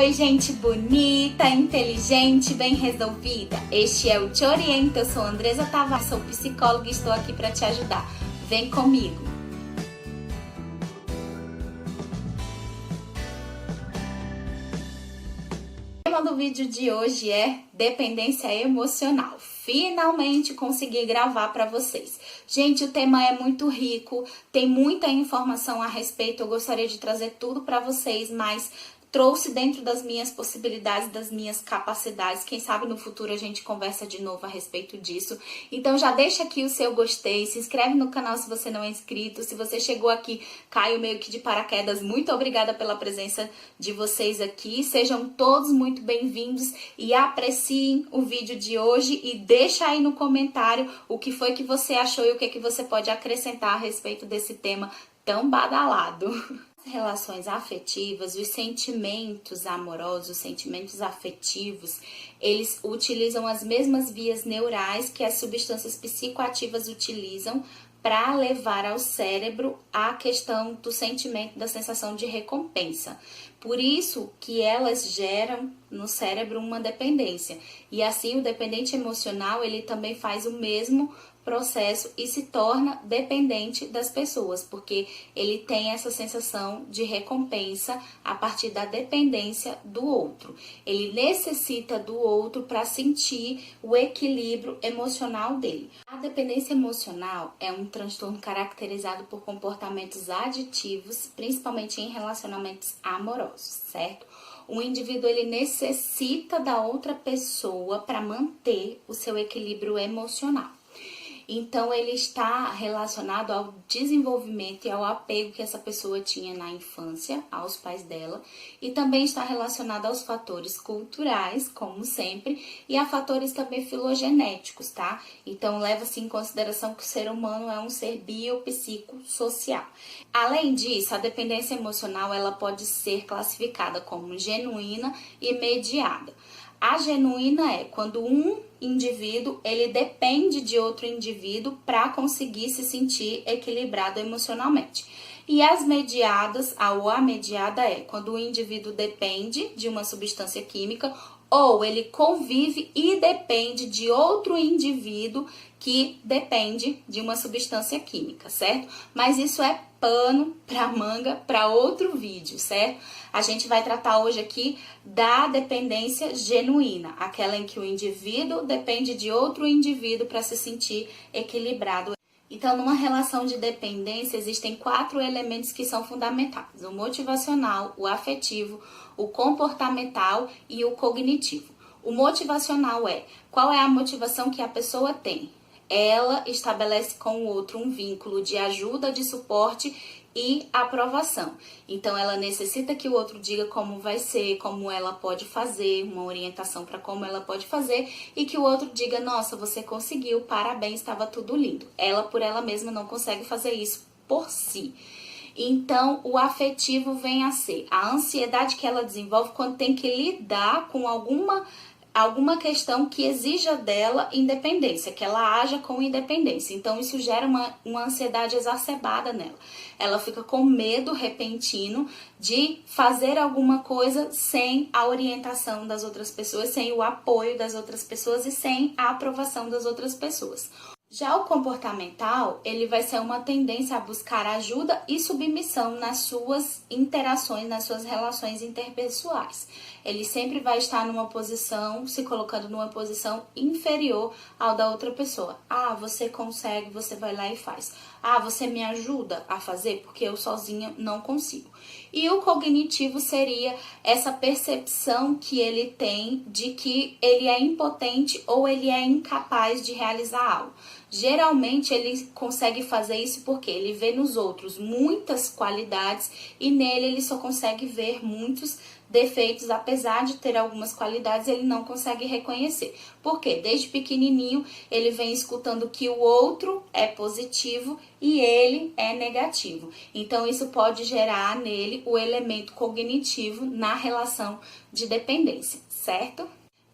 Oi, gente bonita, inteligente, bem resolvida. Este é o Te Orienta, eu sou Andresa Tavares, sou psicóloga e estou aqui para te ajudar. Vem comigo. O tema do vídeo de hoje é dependência emocional. Finalmente consegui gravar para vocês. Gente, o tema é muito rico, tem muita informação a respeito, eu gostaria de trazer tudo para vocês, mas trouxe dentro das minhas possibilidades, das minhas capacidades. Quem sabe no futuro a gente conversa de novo a respeito disso. Então já deixa aqui o seu gostei, se inscreve no canal se você não é inscrito. Se você chegou aqui, caiu meio que de paraquedas, muito obrigada pela presença de vocês aqui. Sejam todos muito bem-vindos e apreciem o vídeo de hoje e deixa aí no comentário o que foi que você achou e o que é que você pode acrescentar a respeito desse tema tão badalado. Relações afetivas, os sentimentos amorosos, os sentimentos afetivos, eles utilizam as mesmas vias neurais que as substâncias psicoativas utilizam para levar ao cérebro a questão do sentimento, da sensação de recompensa. Por isso que elas geram no cérebro uma dependência. E assim o dependente emocional, ele também faz o mesmo processo e se torna dependente das pessoas, porque ele tem essa sensação de recompensa a partir da dependência do outro. Ele necessita do outro para sentir o equilíbrio emocional dele. A dependência emocional é um transtorno caracterizado por comportamentos aditivos, principalmente em relacionamentos amorosos, certo? O indivíduo ele necessita da outra pessoa para manter o seu equilíbrio emocional. Então, ele está relacionado ao desenvolvimento e ao apego que essa pessoa tinha na infância, aos pais dela, e também está relacionado aos fatores culturais, como sempre, e a fatores também filogenéticos, tá? Então, leva-se em consideração que o ser humano é um ser biopsicossocial. Além disso, a dependência emocional ela pode ser classificada como genuína e mediada. A genuína é quando um indivíduo ele depende de outro indivíduo para conseguir se sentir equilibrado emocionalmente. E as mediadas, a mediada é quando o indivíduo depende de uma substância química ou ele convive e depende de outro indivíduo que depende de uma substância química, certo? Mas isso é pano para manga para outro vídeo, certo? A gente vai tratar hoje aqui da dependência genuína, aquela em que o indivíduo depende de outro indivíduo para se sentir equilibrado. Então, numa relação de dependência, existem 4 elementos que são fundamentais: o motivacional, o afetivo, o comportamental e o cognitivo. O motivacional é qual é a motivação que a pessoa tem. Ela estabelece com o outro um vínculo de ajuda, de suporte e aprovação. Então, ela necessita que o outro diga como vai ser, como ela pode fazer, uma orientação para como ela pode fazer e que o outro diga, nossa, você conseguiu, parabéns, estava tudo lindo. Ela, por ela mesma, não consegue fazer isso por si. Então, o afetivo vem a ser a ansiedade que ela desenvolve quando tem que lidar com alguma questão que exija dela independência, que ela haja com independência. Então, isso gera uma ansiedade exacerbada nela. Ela fica com medo repentino de fazer alguma coisa sem a orientação das outras pessoas, sem o apoio das outras pessoas e sem a aprovação das outras pessoas. Já o comportamental, ele vai ser uma tendência a buscar ajuda e submissão nas suas interações, nas suas relações interpessoais. Ele sempre vai estar numa posição, se colocando numa posição inferior ao da outra pessoa. Ah, você consegue, você vai lá e faz. Ah, você me ajuda a fazer porque eu sozinha não consigo. E o cognitivo seria essa percepção que ele tem de que ele é impotente ou ele é incapaz de realizar algo. Geralmente ele consegue fazer isso porque ele vê nos outros muitas qualidades e nele ele só consegue ver muitos defeitos, apesar de ter algumas qualidades, ele não consegue reconhecer. Por quê? Desde pequenininho ele vem escutando que o outro é positivo e ele é negativo. Então isso pode gerar nele o elemento cognitivo na relação de dependência, certo?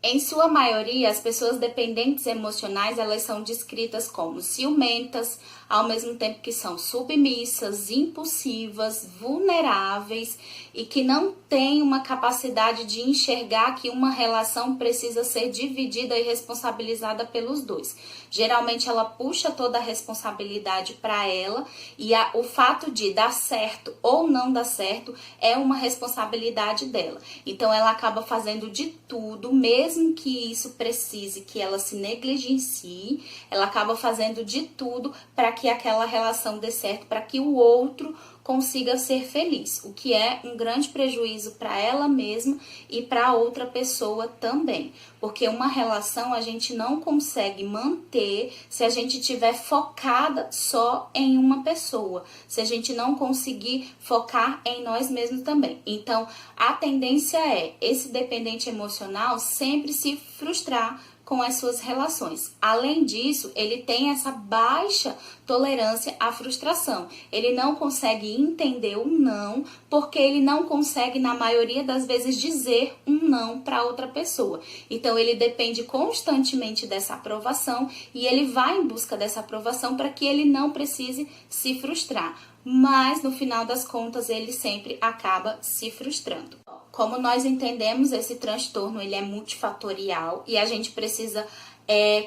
Em sua maioria, as pessoas dependentes emocionais, elas são descritas como ciumentas, ao mesmo tempo que são submissas, impulsivas, vulneráveis e que não têm uma capacidade de enxergar que uma relação precisa ser dividida e responsabilizada pelos dois. Geralmente ela puxa toda a responsabilidade para ela e o fato de dar certo ou não dar certo é uma responsabilidade dela. Então ela acaba fazendo de tudo, mesmo que isso precise que ela se negligencie, ela acaba fazendo de tudo para que aquela relação dê certo, para que o outro consiga ser feliz, o que é um grande prejuízo para ela mesma e para outra pessoa também, porque uma relação a gente não consegue manter se a gente estiver focada só em uma pessoa, se a gente não conseguir focar em nós mesmos também. Então, a tendência é esse dependente emocional sempre se frustrar com as suas relações. Além disso, ele tem essa baixa tolerância à frustração. Ele não consegue entender o não, porque ele não consegue, na maioria das vezes, dizer um não para outra pessoa. Então, ele depende constantemente dessa aprovação e ele vai em busca dessa aprovação para que ele não precise se frustrar. Mas, no final das contas, ele sempre acaba se frustrando. Como nós entendemos, esse transtorno ele é multifatorial e a gente precisa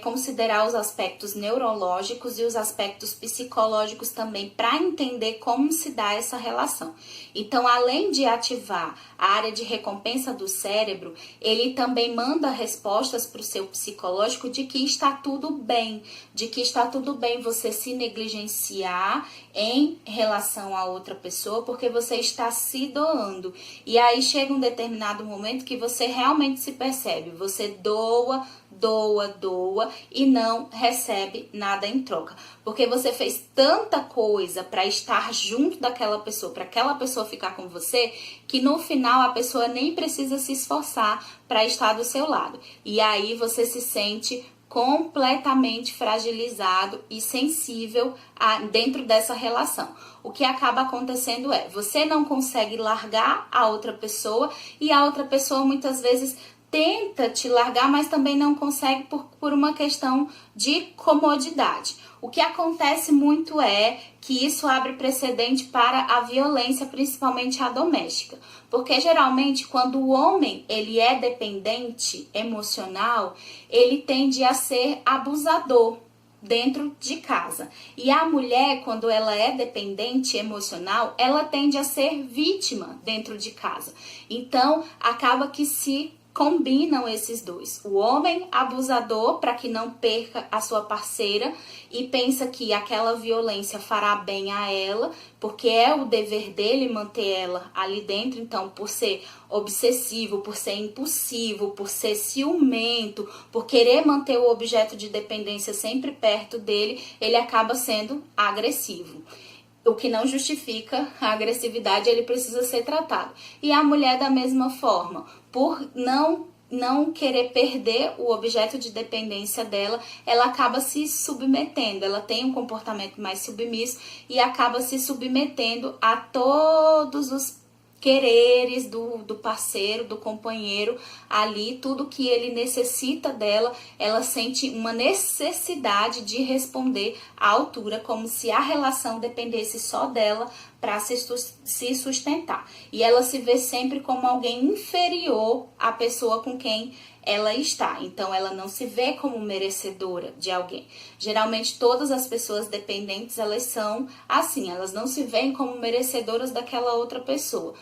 considerar os aspectos neurológicos e os aspectos psicológicos também para entender como se dá essa relação. Então, além de ativar a área de recompensa do cérebro, ele também manda respostas para o seu psicológico de que está tudo bem, você se negligenciar em relação a outra pessoa porque você está se doando. E aí chega um determinado momento que você realmente se percebe, você doa e não recebe nada em troca. Porque você fez tanta coisa para estar junto daquela pessoa, para aquela pessoa ficar com você, que no final a pessoa nem precisa se esforçar para estar do seu lado. E aí você se sente completamente fragilizado e sensível dentro dessa relação. O que acaba acontecendo é, você não consegue largar a outra pessoa e a outra pessoa muitas vezes tenta te largar, mas também não consegue por uma questão de comodidade. O que acontece muito é que isso abre precedente para a violência, principalmente a doméstica. Porque geralmente quando o homem ele é dependente emocional, ele tende a ser abusador dentro de casa. E a mulher, quando ela é dependente emocional, ela tende a ser vítima dentro de casa. Então, acaba que se combinam esses dois. O homem abusador para que não perca a sua parceira e pensa que aquela violência fará bem a ela, porque é o dever dele manter ela ali dentro. Então, por ser obsessivo, por ser impulsivo, por ser ciumento, por querer manter o objeto de dependência sempre perto dele, ele acaba sendo agressivo. O que não justifica a agressividade, ele precisa ser tratado. E a mulher da mesma forma, por não querer perder o objeto de dependência dela, ela acaba se submetendo, ela tem um comportamento mais submisso e acaba se submetendo a todos os quereres do parceiro, do companheiro ali, tudo que ele necessita dela, ela sente uma necessidade de responder à altura, como se a relação dependesse só dela para se sustentar. E ela se vê sempre como alguém inferior à pessoa com quem ela está. Então, ela não se vê como merecedora de alguém. Geralmente, todas as pessoas dependentes, elas são assim. Elas não se veem como merecedoras daquela outra pessoa.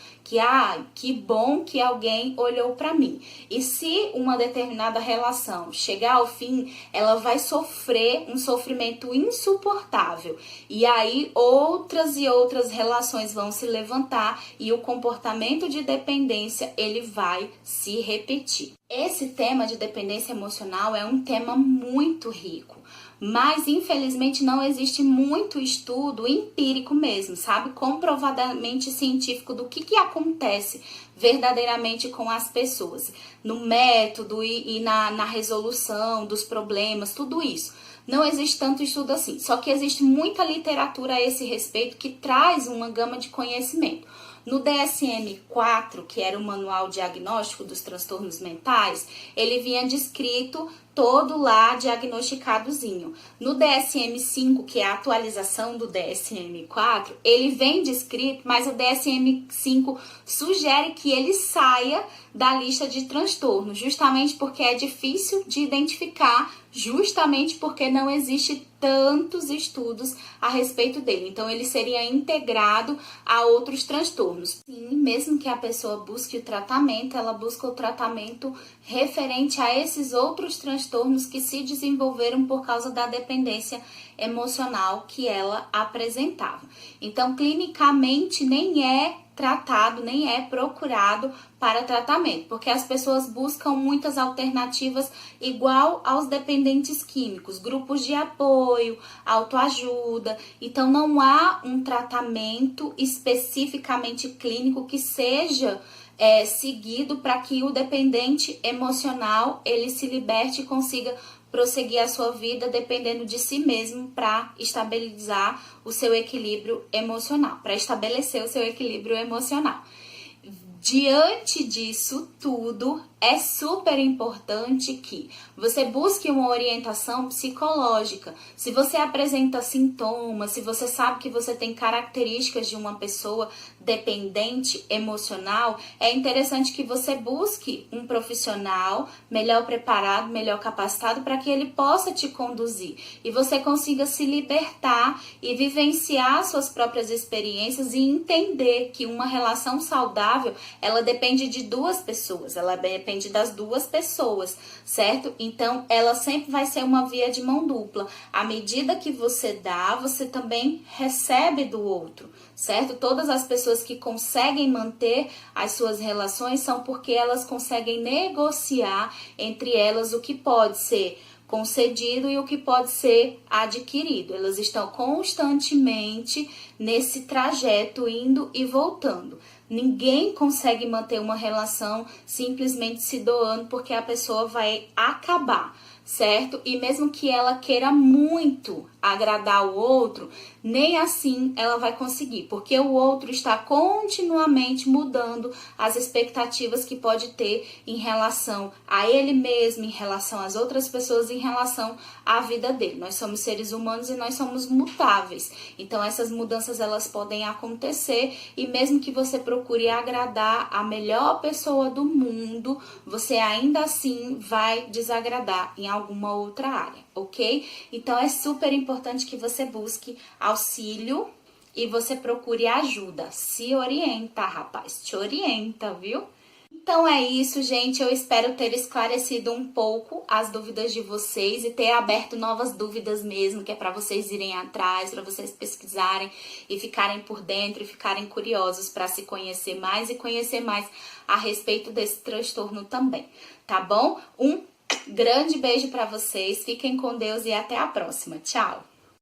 Que bom que alguém olhou para mim. E se uma determinada relação chegar ao fim, ela vai sofrer um sofrimento insuportável. E aí, outras e outras relações vão se levantar e o comportamento de dependência, ele vai se repetir. Esse tema de dependência emocional é um tema muito rico, mas infelizmente não existe muito estudo empírico mesmo, sabe? Comprovadamente científico do que acontece verdadeiramente com as pessoas, no método e na resolução dos problemas, tudo isso. Não existe tanto estudo assim, só que existe muita literatura a esse respeito que traz uma gama de conhecimento. No DSM-4, que era o Manual Diagnóstico dos Transtornos Mentais, ele vinha descrito todo lá diagnosticadozinho. No DSM-5, que é a atualização do DSM-4, ele vem descrito, mas o DSM-5 sugere que ele saia da lista de transtornos, justamente porque é difícil de identificar, justamente porque não existe tantos estudos a respeito dele. Então, ele seria integrado a outros transtornos. Sim, mesmo que a pessoa busque o tratamento, ela busca o tratamento referente a esses outros transtornos que se desenvolveram por causa da dependência emocional que ela apresentava. Então, clinicamente, nem é tratado, nem é procurado para tratamento, porque as pessoas buscam muitas alternativas igual aos dependentes químicos, grupos de apoio, autoajuda. Então, não há um tratamento especificamente clínico que seja seguido para que o dependente emocional ele se liberte e consiga prosseguir a sua vida dependendo de si mesmo para estabilizar o seu equilíbrio emocional, para estabelecer o seu equilíbrio emocional. Diante disso tudo, é super importante que você busque uma orientação psicológica. Se você apresenta sintomas, se você sabe que você tem características de uma pessoa dependente emocional, é interessante que você busque um profissional melhor preparado, melhor capacitado para que ele possa te conduzir e você consiga se libertar e vivenciar suas próprias experiências e entender que uma relação saudável, ela depende de duas pessoas, ela depende das duas pessoas, certo? Então, ela sempre vai ser uma via de mão dupla. À medida que você dá, você também recebe do outro, certo? Todas as pessoas que conseguem manter as suas relações são porque elas conseguem negociar entre elas o que pode ser concedido e o que pode ser adquirido. Elas estão constantemente nesse trajeto, indo e voltando. Ninguém consegue manter uma relação simplesmente se doando porque a pessoa vai acabar, certo? E mesmo que ela queira muito agradar o outro, nem assim ela vai conseguir, porque o outro está continuamente mudando as expectativas que pode ter em relação a ele mesmo, em relação às outras pessoas, em relação à vida dele. Nós somos seres humanos e nós somos mutáveis. Então essas mudanças elas podem acontecer e mesmo que você procure agradar a melhor pessoa do mundo, você ainda assim vai desagradar em alguma outra área, ok? Então é super importante que você busque auxílio e você procure ajuda. Se orienta, rapaz, te orienta, viu? Então é isso, gente. Eu espero ter esclarecido um pouco as dúvidas de vocês e ter aberto novas dúvidas mesmo, que é para vocês irem atrás, para vocês pesquisarem e ficarem por dentro e ficarem curiosos para se conhecer mais e conhecer mais a respeito desse transtorno também, tá bom? Um grande beijo para vocês, fiquem com Deus e até a próxima. Tchau!